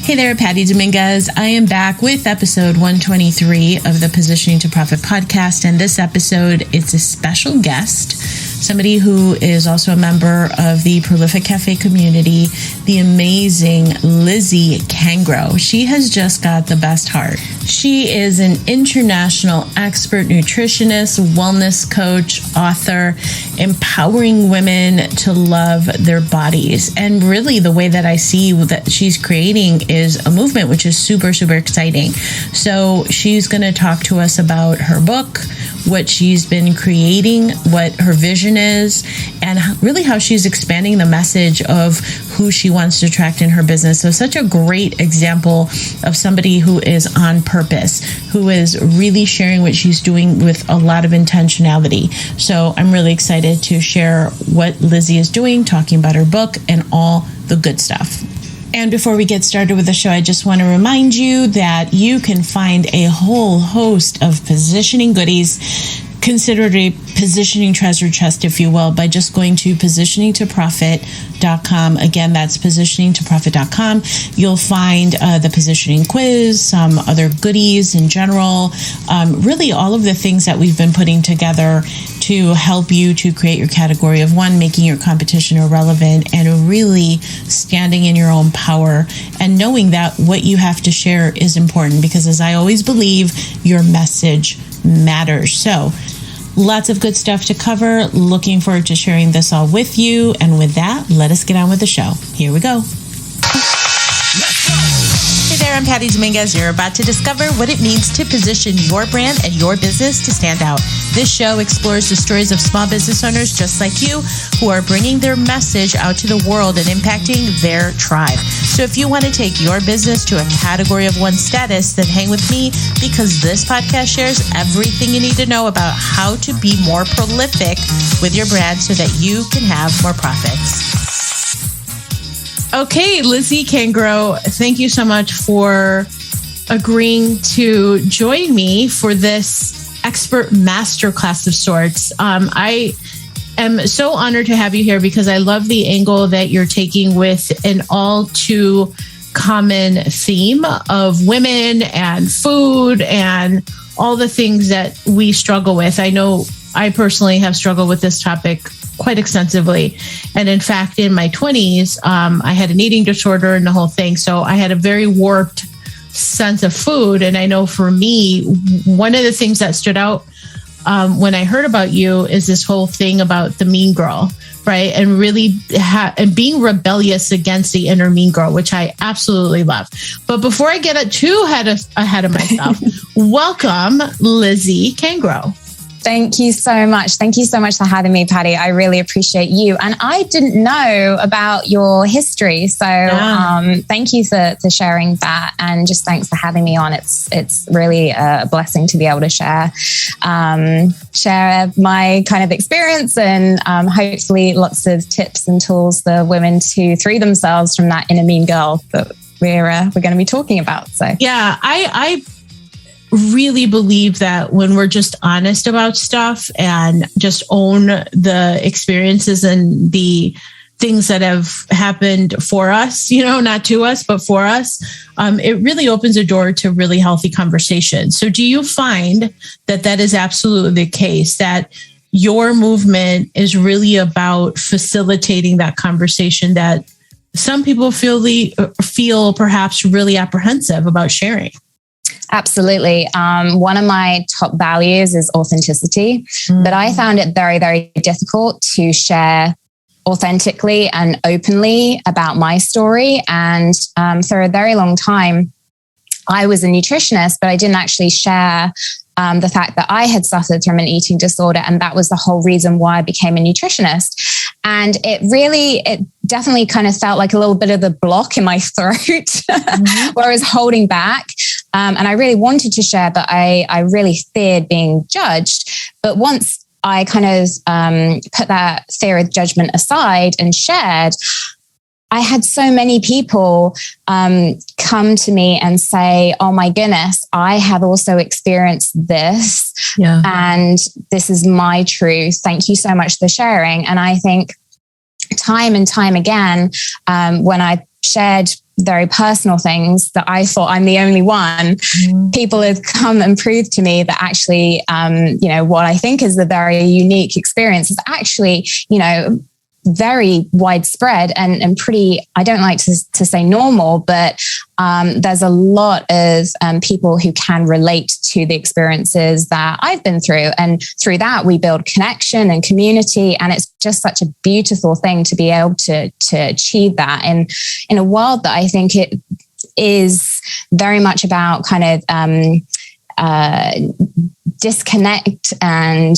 Hey there, Patty Dominguez. I am back with episode 123 of the Positioning to Profit podcast. And this episode, it's a special guest, somebody who is also a member of the Prolific Cafe community, the amazing Lizzy Cangro. She has just got the best heart. She is an international expert nutritionist, wellness coach, author, empowering women to love their bodies. And really the way that I see that she's creating is a movement, which is super, super exciting. So she's going to talk to us about her book, what she's been creating, what her vision is, and really how she's expanding the message of who she wants to attract in her business. So such a great example of somebody who is on purpose, who is really sharing what she's doing with a lot of intentionality. So I'm really excited to share what Lizzy is doing, talking about her book and all the good stuff. And before we get started with the show, I just want to remind you that you can find a whole host of positioning goodies, considered a positioning treasure chest, if you will, by just going to positioningtoprofit.com. Again, that's positioningtoprofit.com. You'll find the positioning quiz, some other goodies in general, really all of the things that we've been putting together to help you to create your category of one, making your competition irrelevant, and really standing in your own power and knowing that what you have to share is important, because as I always believe, your message matters. So lots of good stuff to cover. Looking forward to sharing this all with you. And with that, let us get on with the show. Here we go. Hey there, I'm Patty Dominguez. You're about to discover what it means to position your brand and your business to stand out. This show explores the stories of small business owners just like you who are bringing their message out to the world and impacting their tribe. So if you want to take your business to a category of one status, then hang with me, because this podcast shares everything you need to know about how to be more prolific with your brand so that you can have more profits. Okay, Lizzy Cangro, thank you so much for agreeing to join me for this expert masterclass of sorts. I am so honored to have you here because I love the angle that you're taking with an all too common theme of women and food and all the things that we struggle with. I know I personally have struggled with this topic quite extensively. And in fact, in my 20s, I had an eating disorder and the whole thing. So I had a very warped sense of food. And I know for me, one of the things that stood out when I heard about you is this whole thing about the mean girl, right? And really and being rebellious against the inner mean girl, which I absolutely love. But before I get too ahead of myself, welcome, Lizzy Cangro. Thank you so much. Thank you so much for having me, Patty. I really appreciate you. And I didn't know about your history. So thank you for sharing that. And just thanks for having me on. It's really a blessing to be able to share my kind of experience and hopefully lots of tips and tools for women to free themselves from that inner mean girl that we're going to be talking about. So yeah, I really believe that when we're just honest about stuff and just own the experiences and the things that have happened for us, not to us, but for us, it really opens a door to really healthy conversation. So do you find that is absolutely the case, that your movement is really about facilitating that conversation that some people feel perhaps really apprehensive about sharing? Absolutely. One of my top values is authenticity, but I found it very, very difficult to share authentically and openly about my story. And for a very long time, I was a nutritionist, but I didn't actually share the fact that I had suffered from an eating disorder. And that was the whole reason why I became a nutritionist. And it definitely kind of felt like a little bit of the block in my throat where I was holding back. And I really wanted to share, but I really feared being judged. But once I kind of put that fear of judgment aside and shared, I had so many people come to me and say, oh my goodness, I have also experienced this. Yeah. And this is my truth. Thank you so much for sharing. And I think time and time again, when I shared very personal things that I thought I'm the only one, people have come and proved to me that actually, what I think is a very unique experience is actually, very widespread and pretty, I don't like to say normal, but there's a lot of people who can relate to the experiences that I've been through. And through that, we build connection and community. And it's just such a beautiful thing to be able to achieve that in a world that I think it is very much about kind of disconnect and,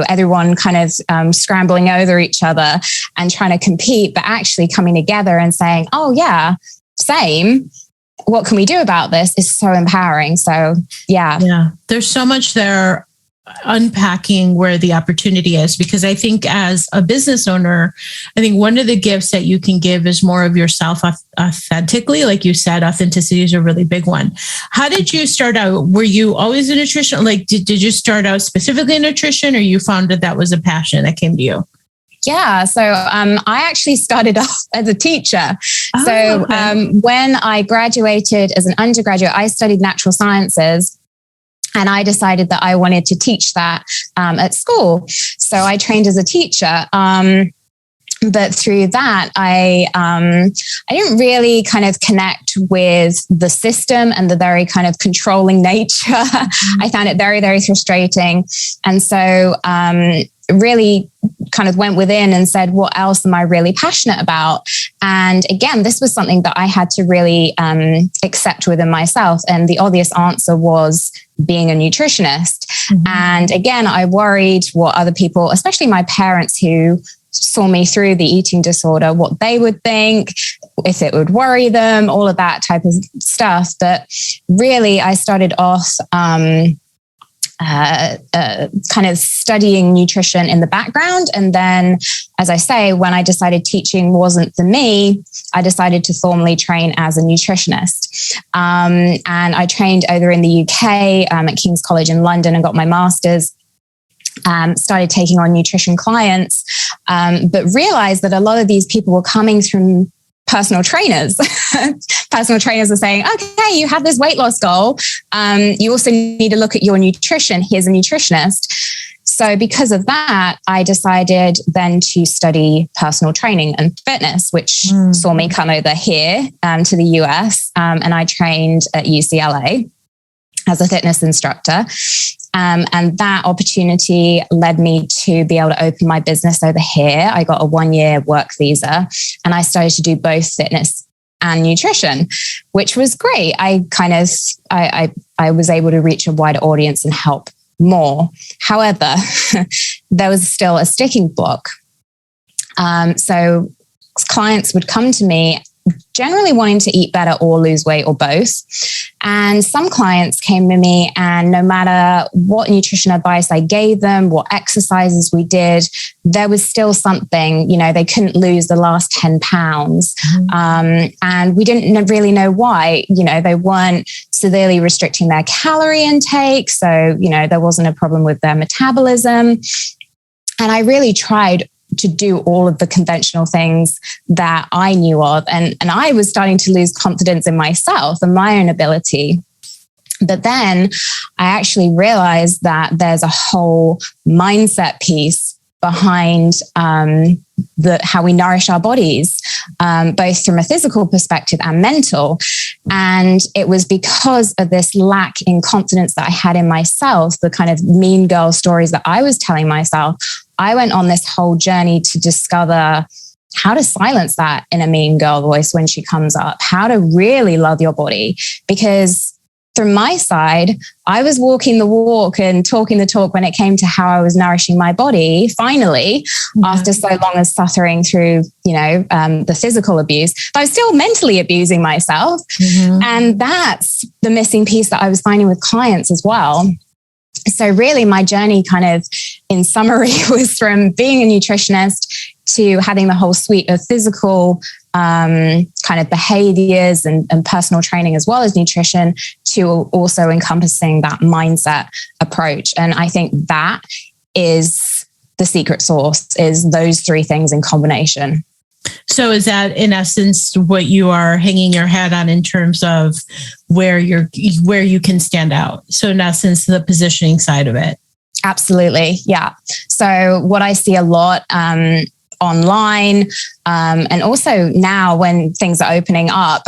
everyone kind of scrambling over each other and trying to compete, but actually coming together and saying, oh yeah, same. What can we do about this is so empowering. So yeah. There's so much there unpacking where the opportunity is, because I think as a business owner, I think one of the gifts that you can give is more of yourself authentically. Like you said, authenticity is a really big one. How did you start out? Were you always a nutrition? Like, did you start out specifically in nutrition, or you found that was a passion that came to you? Yeah. So I actually started off as a teacher. When I graduated as an undergraduate, I studied natural sciences. And I decided that I wanted to teach that at school. So I trained as a teacher. But through that, I didn't really kind of connect with the system and the very kind of controlling nature. I found it very, very frustrating. And so really kind of went within and said, what else am I really passionate about? And again, this was something that I had to really accept within myself. And the obvious answer was being a nutritionist. And again, I worried what other people, especially my parents who saw me through the eating disorder, what they would think, if it would worry them, all of that type of stuff. But really, I started off kind of studying nutrition in the background. And then, as I say, when I decided teaching wasn't for me, I decided to formally train as a nutritionist. And I trained over in the UK at King's College in London and got my master's. Started taking on nutrition clients, but realized that a lot of these people were coming from personal trainers. Personal trainers are saying, okay, you have this weight loss goal. You also need to look at your nutrition. Here's a nutritionist. So because of that, I decided then to study personal training and fitness, which saw me come over here to the US. And I trained at UCLA as a fitness instructor. And that opportunity led me to be able to open my business over here. I got a 1-year work visa and I started to do both fitness and nutrition, which was great. I was able to reach a wider audience and help more. However, there was still a sticking block. So clients would come to me generally wanting to eat better or lose weight or both. And some clients came to me and no matter what nutrition advice I gave them, what exercises we did, there was still something, they couldn't lose the last 10 pounds. And we didn't really know why, they weren't severely restricting their calorie intake. So, there wasn't a problem with their metabolism. And I really tried to do all of the conventional things that I knew of. And I was starting to lose confidence in myself and my own ability. But then I actually realized that there's a whole mindset piece behind how we nourish our bodies, both from a physical perspective and mental. And it was because of this lack in confidence that I had in myself, the kind of mean girl stories that I was telling myself, I went on this whole journey to discover how to silence that inner mean girl voice when she comes up, how to really love your body. Because from my side, I was walking the walk and talking the talk when it came to how I was nourishing my body, finally, after so long as suffering through, the physical abuse. But I was still mentally abusing myself. And that's the missing piece that I was finding with clients as well. So really my journey kind of, in summary, was from being a nutritionist to having the whole suite of physical kind of behaviors and personal training as well as nutrition, to also encompassing that mindset approach. And I think that is the secret sauce, is those three things in combination. So is that in essence what you are hanging your hat on in terms of where you can stand out? So in essence, the positioning side of it. Absolutely. Yeah. So what I see a lot online, and also now when things are opening up,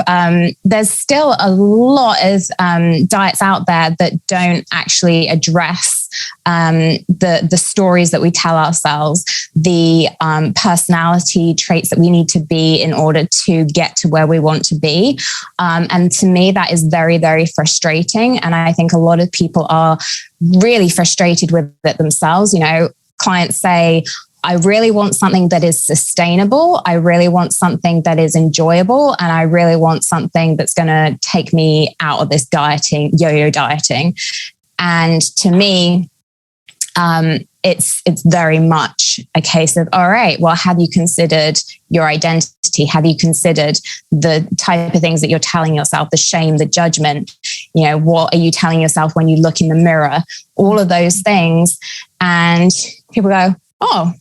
there's still a lot of diets out there that don't actually address the stories that we tell ourselves, the personality traits that we need to be in order to get to where we want to be. And to me, that is very, very frustrating. And I think a lot of people are really frustrated with it themselves. You know, clients say, I really want something that is sustainable. I really want something that is enjoyable. And I really want something that's going to take me out of this dieting, yo-yo dieting. And to me, it's very much a case of, all right, well, have you considered your identity? Have you considered the type of things that you're telling yourself, the shame, the judgment? You know, what are you telling yourself when you look in the mirror? All of those things. And people go, oh,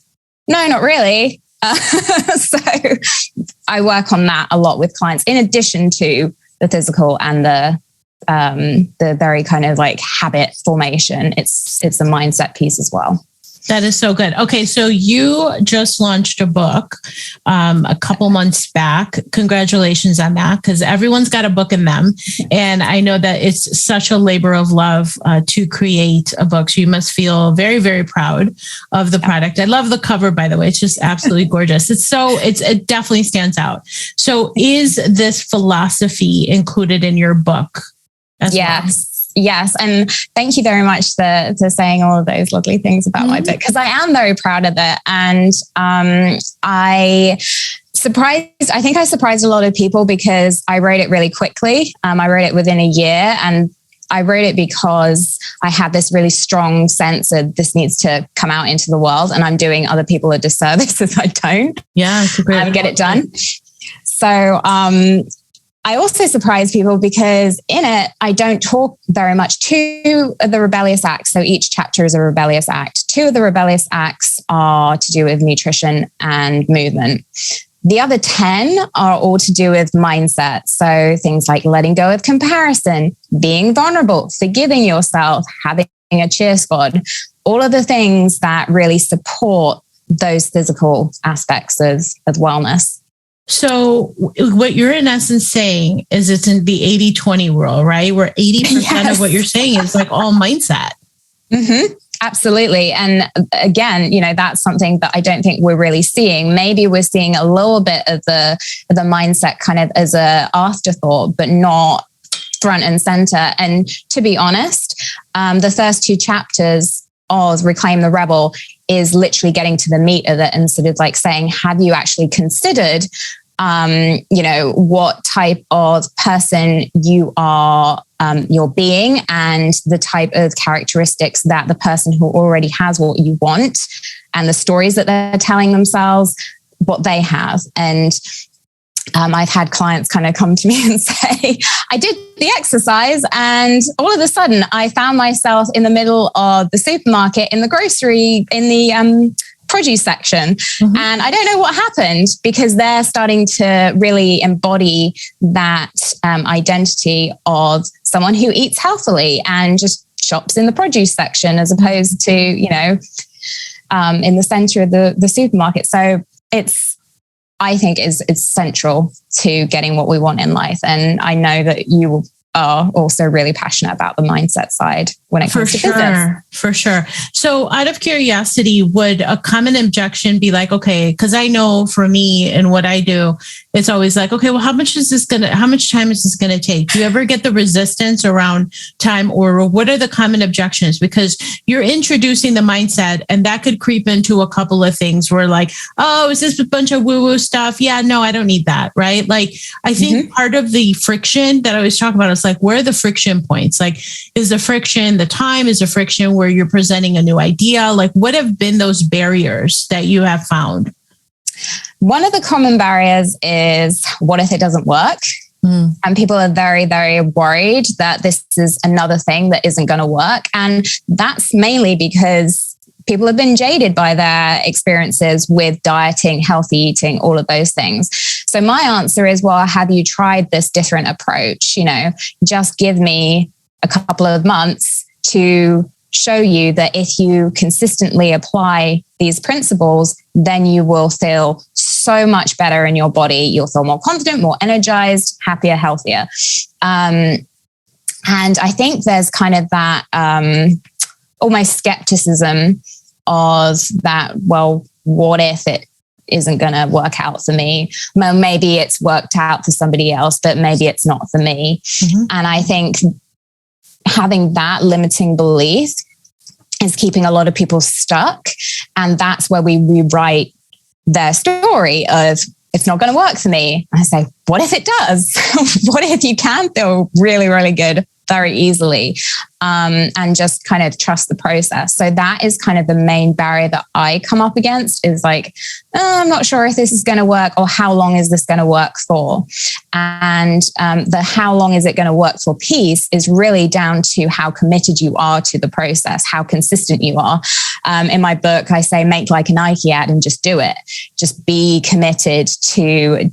no, not really. So I work on that a lot with clients, in addition to the physical and the very kind of like habit formation. It's a mindset piece as well. That is so good. Okay, so you just launched a book a couple months back. Congratulations on that, because everyone's got a book in them. And I know that it's such a labor of love to create a book. So you must feel very, very proud of the product. I love the cover, by the way. It's just absolutely gorgeous. It definitely stands out. So is this philosophy included in your book as well? Yes. And thank you very much for saying all of those lovely things about my book, because I am very proud of it. And I think I surprised a lot of people because I wrote it really quickly. I wrote it within a year, and I wrote it because I had this really strong sense of this needs to come out into the world, and I'm doing other people a disservice if I don't get it done. So, I also surprise people because in it, I don't talk very much. 2 of the rebellious acts, so each chapter is a rebellious act. 2 of the rebellious acts are to do with nutrition and movement. The other 10 are all to do with mindset. So things like letting go of comparison, being vulnerable, forgiving yourself, having a cheer squad, all of the things that really support those physical aspects of wellness. So what you're in essence saying is it's in the 80-20 rule, right? Where 80% of what you're saying is like all mindset. Mm-hmm. Absolutely. And again, you know, that's something that I don't think we're really seeing. Maybe we're seeing a little bit of the mindset kind of as a afterthought, but not front and center. And to be honest, the first 2 chapters of Reclaim the Rebel is literally getting to the meat of it and sort of like saying, have you actually considered, what type of person you are, you're being, and the type of characteristics that the person who already has what you want, and the stories that they're telling themselves, what they have. And I've had clients kind of come to me and say, I did the exercise and all of a sudden I found myself in the middle of the supermarket, in the produce section. Mm-hmm. And I don't know what happened, because they're starting to really embody that identity of someone who eats healthily and just shops in the produce section, as opposed to, in the center of the supermarket. So I think it's central to getting what we want in life. And I know that you are also really passionate about the mindset side when it comes to business. For sure. So out of curiosity, would a common objection be like, okay, because I know for me and what I do, it's always like, okay, well, how much time is this going to take? Do you ever get the resistance around time, or what are the common objections? Because you're introducing the mindset, and that could creep into a couple of things where like, oh, is this a bunch of woo-woo stuff? Yeah, no, I don't need that. Right. Like, I think part of the friction that I always talk about is like, where are the friction points? Like, is the friction the time? Is the friction where you're presenting a new idea? Like, what have been those barriers that you have found? One of the common barriers is, what if it doesn't work? And people are very, very worried that this is another thing that isn't going to work. And that's mainly because people have been jaded by their experiences with dieting, healthy eating, all of those things. So my answer is, well, have you tried this different approach? Just give me a couple of months to show you that if you consistently apply these principles, then you will feel so much better in your body. You'll feel more confident, more energized, happier, healthier. And I think there's kind of that almost skepticism of that, well, what if it isn't going to work out for me? Well, maybe it's worked out for somebody else, but maybe it's not for me. Mm-hmm. And I think having that limiting belief is keeping a lot of people stuck. And that's where we rewrite their story of, it's not going to work for me. I say, what if it does? What if you can feel really, really good very easily, and just kind of trust the process? So that is kind of the main barrier that I come up against, is like, I'm not sure if this is going to work, or how long is this going to work for? And the how long is it going to work for piece is really down to how committed you are to the process, how consistent you are. In my book, I say, make like a Nike ad and just do it. Just be committed to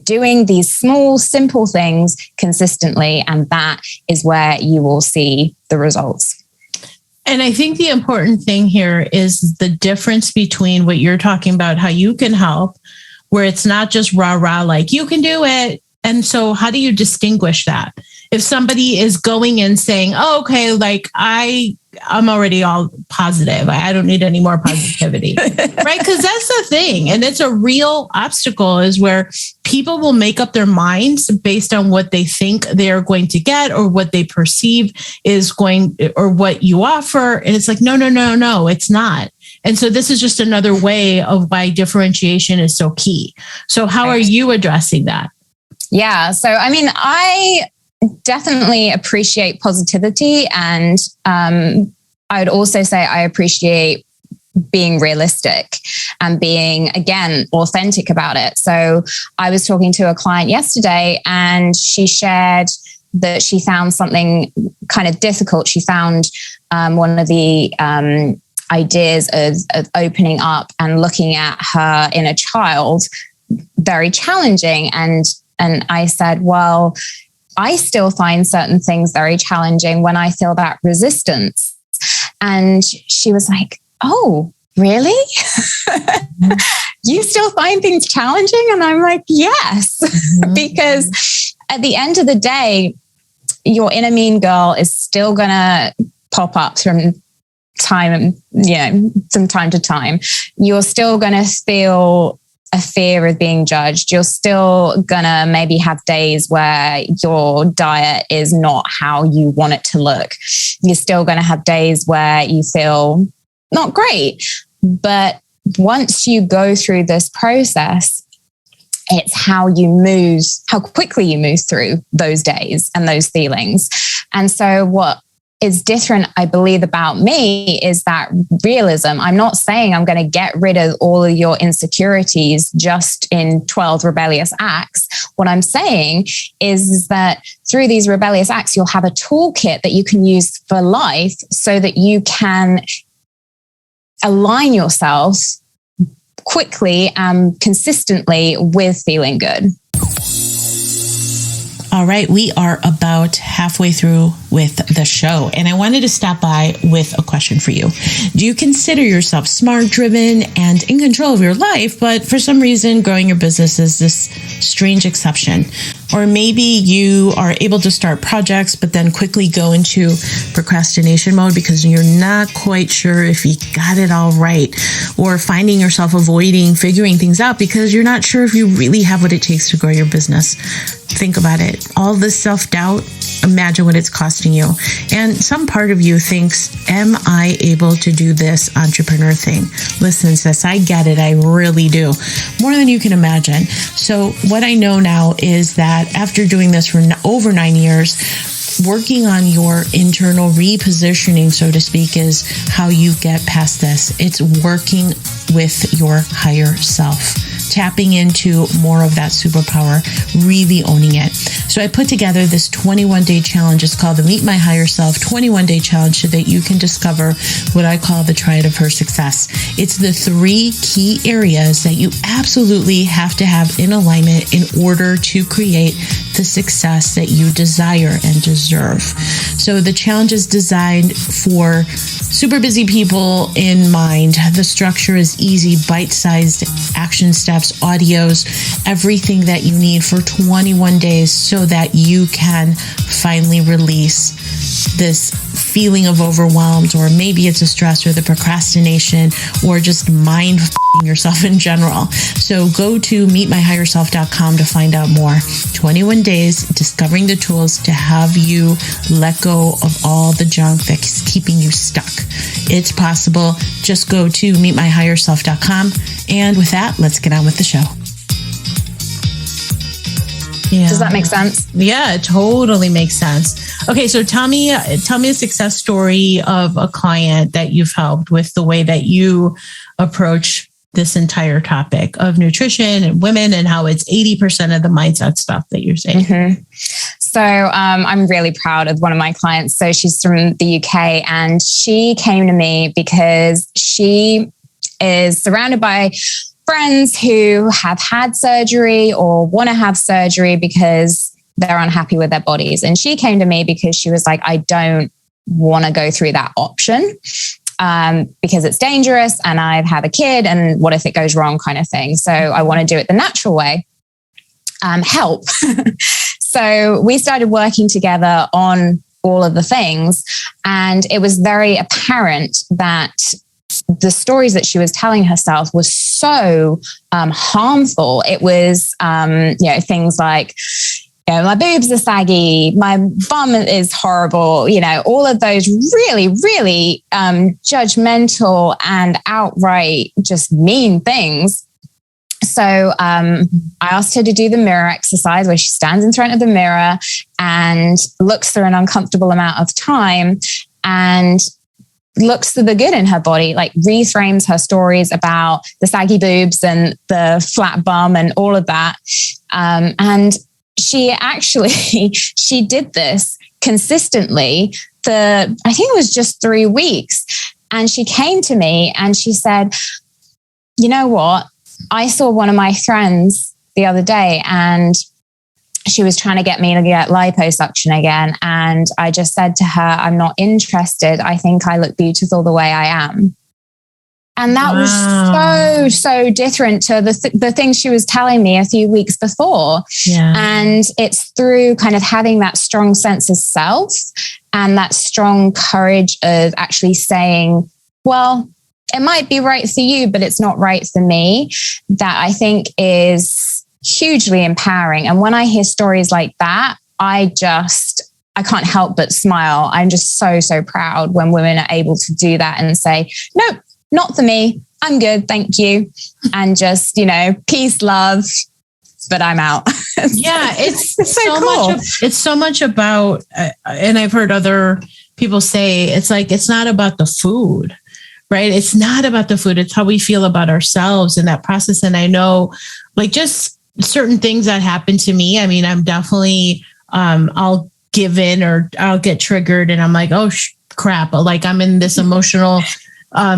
doing these small, simple things consistently. And that is where you will see the results. And I think the important thing here is the difference between what you're talking about, how you can help, where it's not just rah, like you can do it. And so how do you distinguish that? If somebody is going in saying, oh, okay, like I'm already all positive, I don't need any more positivity, right? Because that's the thing. And it's a real obstacle, is where people will make up their minds based on what they think they're going to get, or what they perceive is going, or what you offer. And it's like, no, it's not. And so this is just another way of why differentiation is so key. So how are you addressing that? Yeah. So, I mean, I definitely appreciate positivity. And I would also say I appreciate being realistic and being, again, authentic about it. So I was talking to a client yesterday, and she shared that she found something kind of difficult. She found one of the ideas of opening up and looking at her inner child very challenging. And I said, well, I still find certain things very challenging when I feel that resistance. And she was like, oh, really? You still find things challenging? And I'm like, yes, because at the end of the day, your inner mean girl is still going to pop up from time to time. You're still going to feel a fear of being judged. You're still gonna maybe have days where your diet is not how you want it to look. You're still gonna have days where you feel not great. But once you go through this process, it's how quickly you move through those days and those feelings. And so what is different, I believe, about me is that realism. I'm not saying I'm going to get rid of all of your insecurities just in 12 rebellious acts. What I'm saying is that through these rebellious acts, you'll have a toolkit that you can use for life, so that you can align yourself quickly and consistently with feeling good. All right, we are about halfway through with the show, and I wanted to stop by with a question for you. Do you consider yourself smart, driven, and in control of your life, but for some reason growing your business is this strange exception? Or maybe you are able to start projects, but then quickly go into procrastination mode because you're not quite sure if you got it all right, or finding yourself avoiding figuring things out because you're not sure if you really have what it takes to grow your business. Think about it. All this self-doubt, imagine what it's costing you. And some part of you thinks, am I able to do this entrepreneur thing? Listen, sis, I get it. I really do. More than you can imagine. So what I know now is that after doing this for over 9 years, working on your internal repositioning, so to speak, is how you get past this. It's working with your higher self tapping into more of that superpower, really owning it. So I put together this 21-day challenge. It's called the Meet My Higher Self 21-day challenge, so that you can discover what I call the triad of her success. It's the 3 key areas that you absolutely have to have in alignment in order to create the success that you desire and deserve. So the challenge is designed for super busy people in mind. The structure is easy, bite-sized action steps, audios, everything that you need for 21 days so that you can finally release this feeling of overwhelmed, or maybe it's a stress or the procrastination or just mind yourself in general. So go to meetmyhigherself.com to find out more. 21 days, discovering the tools to have you let go of all the junk that's keeping you stuck. It's possible. Just go to meetmyhigherself.com. And with that, let's get on with the show. Yeah. Does that make sense? Yeah, it totally makes sense. Okay, so tell me a success story of a client that you've helped with the way that you approach this entire topic of nutrition and women, and how it's 80% of the mindset stuff that you're saying. Mm-hmm. So I'm really proud of one of my clients. So she's from the UK, and she came to me because she is surrounded by friends who have had surgery or want to have surgery because they're unhappy with their bodies. And she came to me because she was like, I don't want to go through that option because it's dangerous and I have a kid and what if it goes wrong kind of thing. So I want to do it the natural way. Help. So we started working together on all of the things. And it was very apparent that the stories that she was telling herself was so harmful. It was, things like, my boobs are saggy, my bum is horrible, all of those really, really judgmental and outright just mean things. So I asked her to do the mirror exercise where she stands in front of the mirror and looks through an uncomfortable amount of time and looks for the good in her body, like reframes her stories about the saggy boobs and the flat bum and all of that. And she did this consistently for, I think it was just 3 weeks. And she came to me and she said, you know what? I saw one of my friends the other day and she was trying to get me to get liposuction again. And I just said to her, I'm not interested. I think I look beautiful the way I am. And that was so different to the things she was telling me a few weeks before. Yeah. And it's through kind of having that strong sense of self and that strong courage of actually saying, well, it might be right for you, but it's not right for me, that I think is hugely empowering. And when I hear stories like that, I can't help but smile. I'm just so proud when women are able to do that and say, nope, not for me. I'm good. Thank you. And just, peace, love, but I'm out. Yeah. It's so cool. It's so much about, and I've heard other people say, it's like, it's not about the food, right? It's not about the food. It's how we feel about ourselves in that process. And I know like just certain things that happen to me. I mean, I'm definitely, I'll give in or I'll get triggered and I'm like, oh crap. Like I'm in this emotional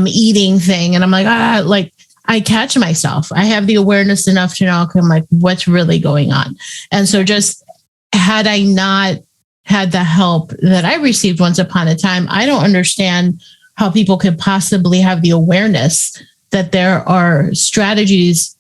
eating thing. And I'm like, I catch myself. I have the awareness enough to know, I'm like, what's really going on? And so just had I not had the help that I received once upon a time, I don't understand how people could possibly have the awareness that there are strategies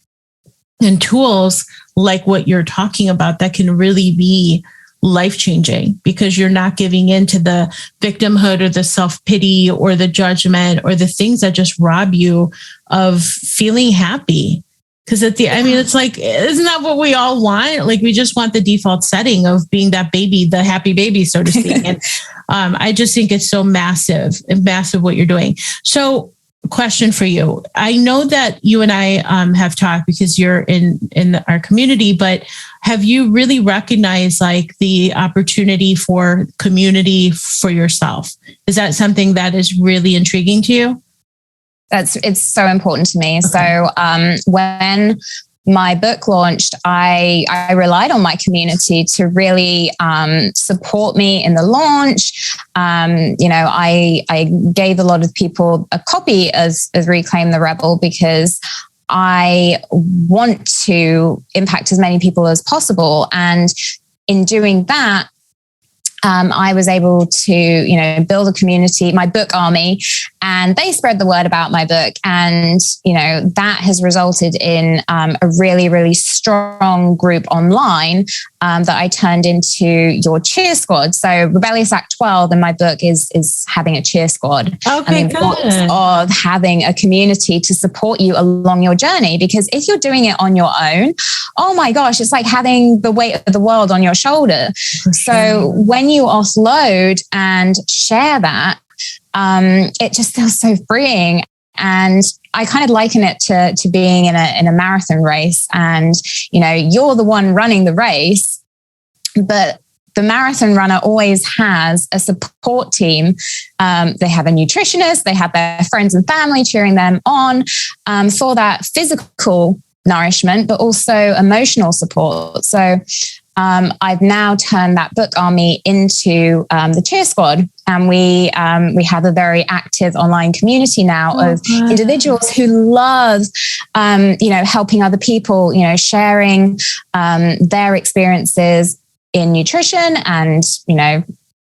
and tools like what you're talking about that can really be life-changing, because you're not giving in to the victimhood or the self-pity or the judgment or the things that just rob you of feeling happy. Because it's like, isn't that what we all want? Like, we just want the default setting of being that baby, the happy baby, so to speak. And I just think it's so massive what you're doing. So question for you. I know that you and I have talked because you're in our community, but have you really recognized like the opportunity for community for yourself? Is that something that is really intriguing to you? It's so important to me. Okay. So when my book launched, I relied on my community to really support me in the launch. I gave a lot of people a copy as Reclaim the Rebel, because I want to impact as many people as possible. And in doing that, I was able to, build a community, my book army, and they spread the word about my book. And, that has resulted in a really, really strong group online that I turned into your cheer squad. So Rebellious Act 12 in my book is having a cheer squad. Okay, and the importance of having a community to support you along your journey. Because if you're doing it on your own, oh my gosh, it's like having the weight of the world on your shoulder. So when you offload and share that, it just feels so freeing. And I kind of liken it to being in a marathon race, and you're the one running the race, but the marathon runner always has a support team. They have a nutritionist, they have their friends and family cheering them on for that physical nourishment, but also emotional support. So I've now turned that book army into the cheer squad, and we have a very active online community now of individuals who love, helping other people, sharing their experiences in nutrition and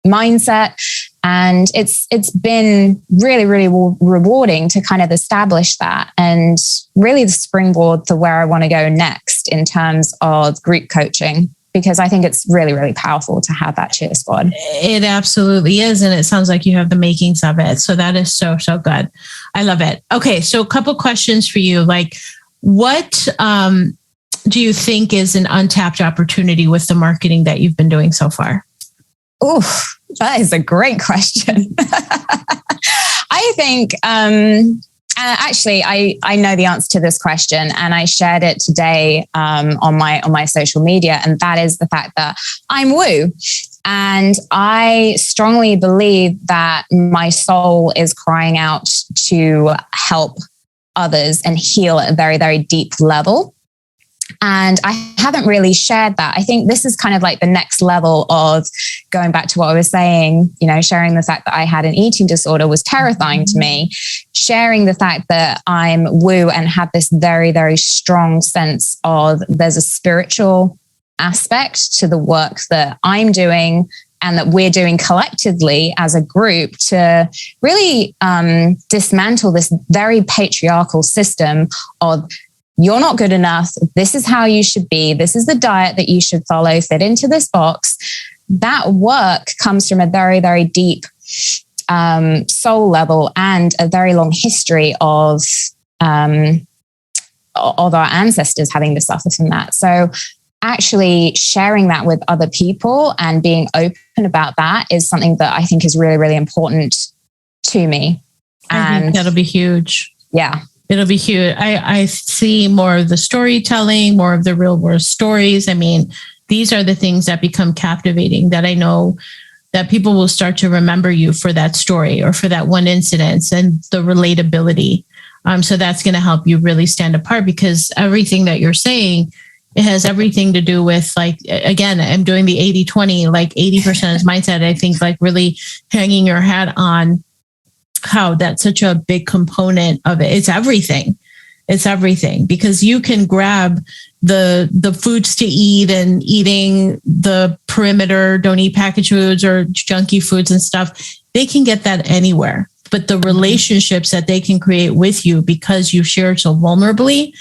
mindset. And it's been really, really rewarding to kind of establish that, and really the springboard to where I want to go next in terms of group coaching, because I think it's really, really powerful to have that cheer squad. It absolutely is. And it sounds like you have the makings of it. So that is so, so good. I love it. Okay. So a couple questions for you. Like, what do you think is an untapped opportunity with the marketing that you've been doing so far? Oh, that is a great question. I think, actually, I know the answer to this question, and I shared it today on my social media, and that is the fact that I'm woo. And I strongly believe that my soul is crying out to help others and heal at a very, very deep level. And I haven't really shared that. I think this is kind of like the next level of going back to what I was saying, sharing the fact that I had an eating disorder was terrifying to me. Sharing the fact that I'm woo and have this very, very strong sense of there's a spiritual aspect to the work that I'm doing and that we're doing collectively as a group to really dismantle this very patriarchal system of you're not good enough. This is how you should be. This is the diet that you should follow. Fit into this box. That work comes from a very, very deep soul level and a very long history of our ancestors having to suffer from that. So actually sharing that with other people and being open about that is something that I think is really, really important to me. I think that'll be huge. Yeah. It'll be huge. I see more of the storytelling, more of the real world stories. I mean, these are the things that become captivating, that I know that people will start to remember you for that story or for that one incident, and the relatability. So that's going to help you really stand apart, because everything that you're saying, it has everything to do with, like, again, I'm doing the 80-20, like 80% is mindset. I think like really hanging your hat on how that's such a big component of it. It's everything. It's everything, because you can grab the foods to eat and eating the perimeter, don't eat packaged foods or junky foods and stuff. They can get that anywhere, but the relationships that they can create with you because you shared so vulnerably.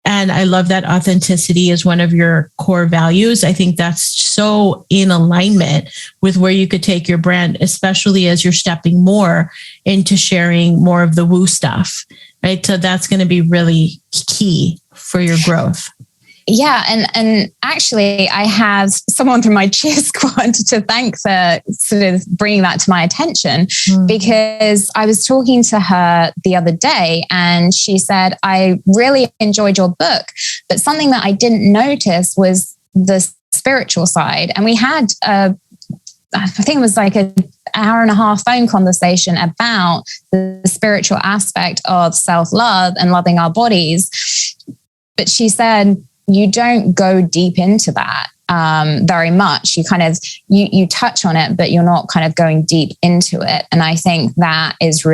And I love that authenticity is one of your core values. I think that's so in alignment with where you could take your brand, especially as you're stepping more into sharing more of the woo stuff, right? So that's going to be really key for your growth. Yeah. And actually, I have someone from my cheer squad to thank for sort of bringing that to my attention, because I was talking to her the other day and she said, I really enjoyed your book, but something that I didn't notice was the spiritual side. And we had, I think it was like an hour and a half phone conversation about the spiritual aspect of self-love and loving our bodies. But she said, you don't go deep into that very much. You kind of, you touch on it, but you're not kind of going deep into it. And I think that is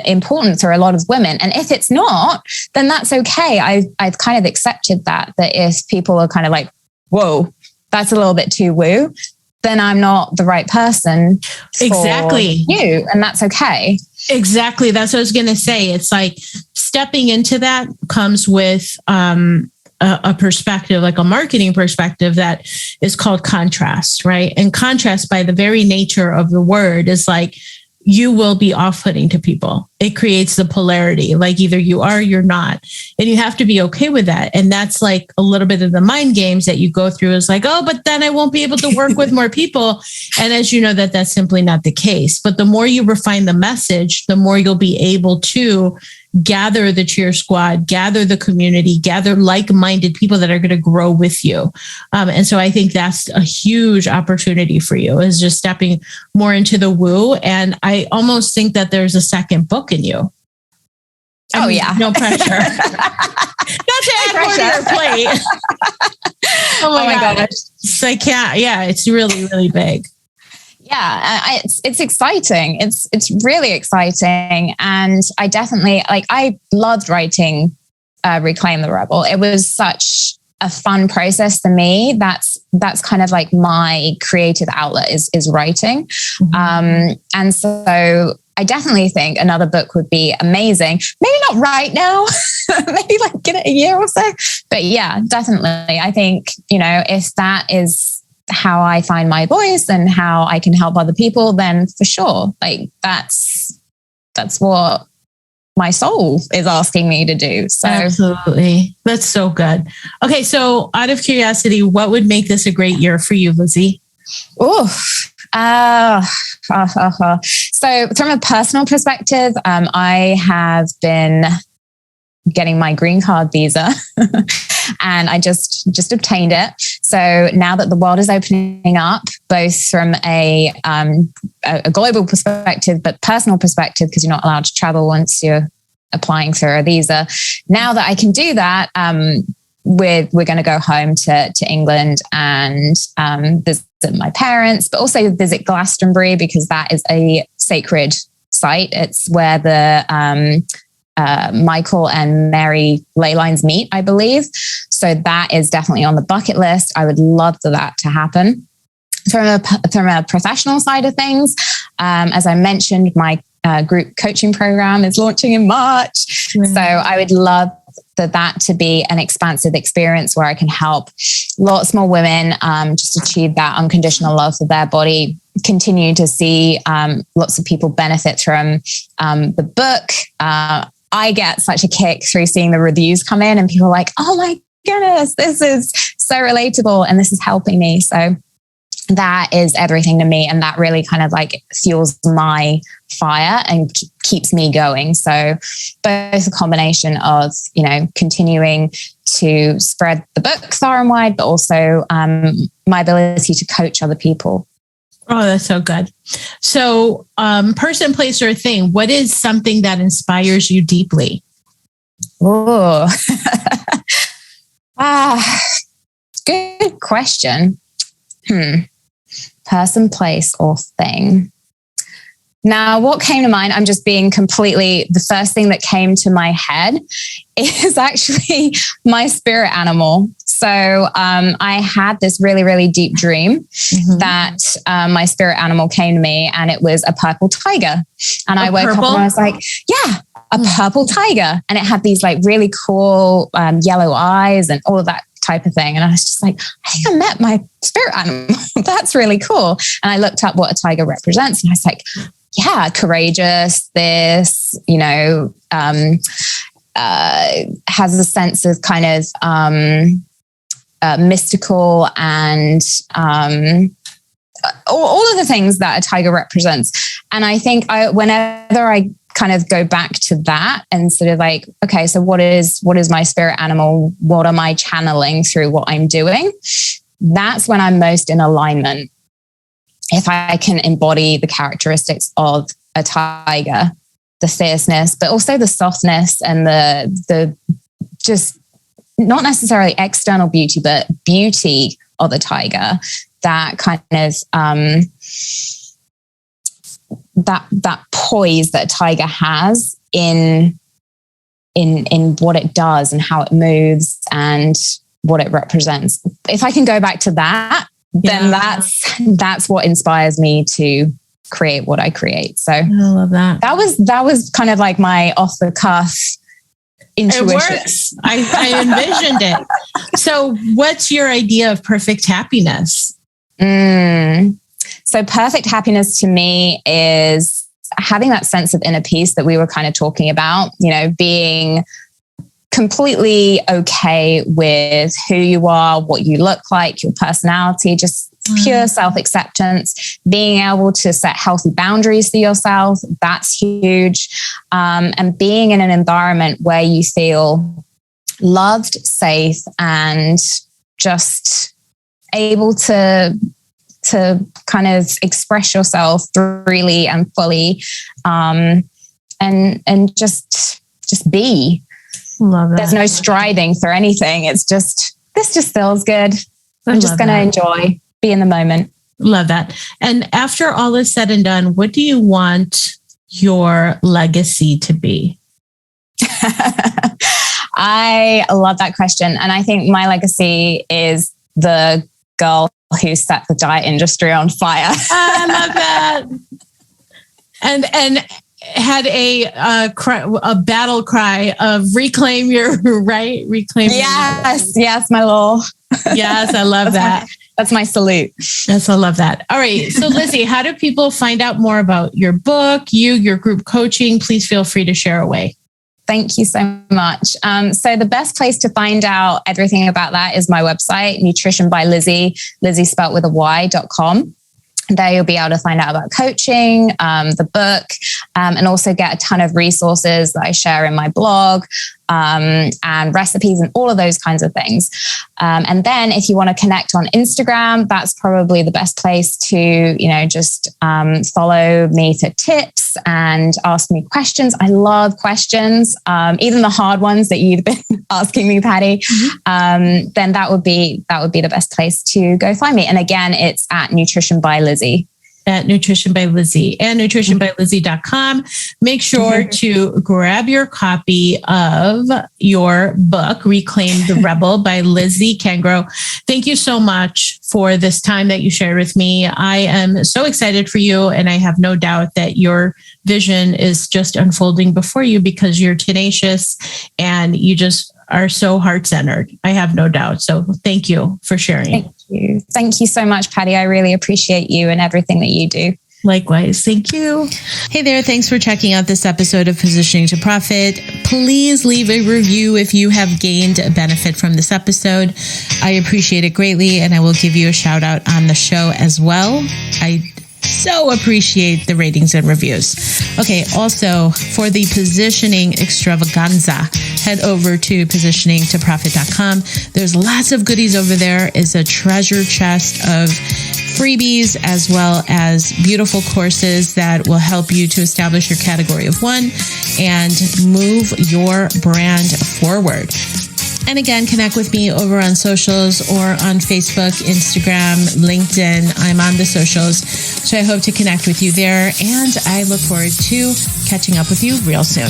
important for a lot of women. And if it's not, then that's okay. I've kind of accepted that if people are kind of like, whoa, that's a little bit too woo, then I'm not the right person for you. And that's okay. Exactly. That's what I was going to say. It's like stepping into that comes with a perspective, like a marketing perspective that is called contrast, right? And contrast, by the very nature of the word, is like, you will be off-putting to people. It creates the polarity, like either you are, you're not. And you have to be okay with that. And that's like a little bit of the mind games that you go through, is like, oh, but then I won't be able to work with more people. And as you know, that's simply not the case. But the more you refine the message, the more you'll be able to gather the cheer squad, gather the community, gather like-minded people that are going to grow with you. And so I think that's a huge opportunity for you, is just stepping more into the woo. And I almost think that there's a second book in you. I mean, yeah. No pressure. Not to add more to your plate. Oh my gosh. So I can't. Yeah, it's really, really big. Yeah, it's exciting. It's really exciting. And I definitely, I loved writing Reclaim the Rebel. It was such a fun process for me. That's kind of like my creative outlet is writing. Mm-hmm. And so I definitely think another book would be amazing. Maybe not right now, maybe like in a year or so. But yeah, definitely. I think, if that is how I find my voice and how I can help other people, then for sure, like that's what my soul is asking me to do. So absolutely. That's so good. Okay. So out of curiosity, what would make this a great year for you, Lizzy? So from a personal perspective, I have been getting my green card visa and I just obtained it. So now that the world is opening up, both from a global perspective, but personal perspective, because you're not allowed to travel once you're applying for a visa. Now that I can do that, we're going to go home to England and visit my parents, but also visit Glastonbury, because that is a sacred site. It's where the Michael and Mary ley lines meet, I believe. So that is definitely on the bucket list. I would love for that to happen. From a professional side of things, as I mentioned, my group coaching program is launching in March. Mm-hmm. So I would love for that to be an expansive experience where I can help lots more women just achieve that unconditional love for their body, continue to see lots of people benefit from the book. I get such a kick through seeing the reviews come in and people are like, oh my goodness, this is so relatable and this is helping me. So that is everything to me. And that really kind of like fuels my fire and keeps me going. So both a combination of, continuing to spread the book far and wide, but also my ability to coach other people. Oh, that's so good. So person, place, or thing, what is something that inspires you deeply? Oh, good question. Person, place, or thing. Now, what came to mind, I'm just being the first thing that came to my head is actually my spirit animal. So I had this really, really deep dream that my spirit animal came to me, and it was a purple tiger. And I woke up and I was like, yeah, a purple tiger. And it had these like really cool yellow eyes and all of that type of thing. And I was just like, I think I met my spirit animal. That's really cool. And I looked up what a tiger represents, and I was like, yeah, courageous, this, has a sense of kind of mystical and all of the things that a tiger represents. And I think whenever I kind of go back to that and sort of like, okay, so what is my spirit animal? What am I channeling through what I'm doing? That's when I'm most in alignment. If I can embody the characteristics of a tiger, fierceness, but also the softness and the just not necessarily external beauty, but beauty of the tiger. That kind of that poise that a tiger has in what it does and how it moves and what it represents. If I can go back to that, then that's what inspires me to create what I create. So I love that. That was kind of like my off the cuff intuition. It works. I envisioned it. So what's your idea of perfect happiness? So perfect happiness to me is having that sense of inner peace that we were kind of talking about, being completely okay with who you are, what you look like, your personality, just pure self-acceptance, being able to set healthy boundaries for yourself. That's huge. And being in an environment where you feel loved, safe, and just able to kind of express yourself freely and fully, and just be. Love that. There's no striving for anything. It's just, this just feels good. I'm just going to enjoy, be in the moment. Love that. And after all is said and done, what do you want your legacy to be? I love that question. And I think my legacy is the girl who set the diet industry on fire. I love that. And had a battle cry of reclaim your right, reclaim. Yes, my little. Yes, I love that. That's my salute. Yes, I love that. All right. So Lizzy, how do people find out more about your book, your group coaching? Please feel free to share away. Thank you so much. So the best place to find out everything about that is my website, Nutrition by Lizzy, Lizzy spelt with a Y.com. There you'll be able to find out about coaching, the book, and also get a ton of resources that I share in my blog, and recipes and all of those kinds of things. And then if you want to connect on Instagram, that's probably the best place to, just follow me for tips and ask me questions. I love questions, even the hard ones that you've been asking me, Patty. Then that would be the best place to go find me. And again, it's at Nutrition by Lizzy. At Nutrition by Lizzy and nutritionbylizzy.com. Make sure to grab your copy of your book, Reclaim the Rebel by Lizzy Cangro. Thank you so much for this time that you shared with me. I am so excited for you, and I have no doubt that your vision is just unfolding before you because you're tenacious and you just are so heart-centered. I have no doubt. So thank you for sharing. Thank you. Thank you so much, Patty. I really appreciate you and everything that you do. Likewise. Thank you. Hey there. Thanks for checking out this episode of Positioning to Profit. Please leave a review if you have gained a benefit from this episode. I appreciate it greatly, and I will give you a shout out on the show as well. I so appreciate the ratings and reviews. Okay, also for the positioning extravaganza, head over to positioningtoprofit.com. There's lots of goodies over there. It's a treasure chest of freebies as well as beautiful courses that will help you to establish your category of one and move your brand forward. And again, connect with me over on socials or on Facebook, Instagram, LinkedIn. I'm on the socials. So I hope to connect with you there. And I look forward to catching up with you real soon.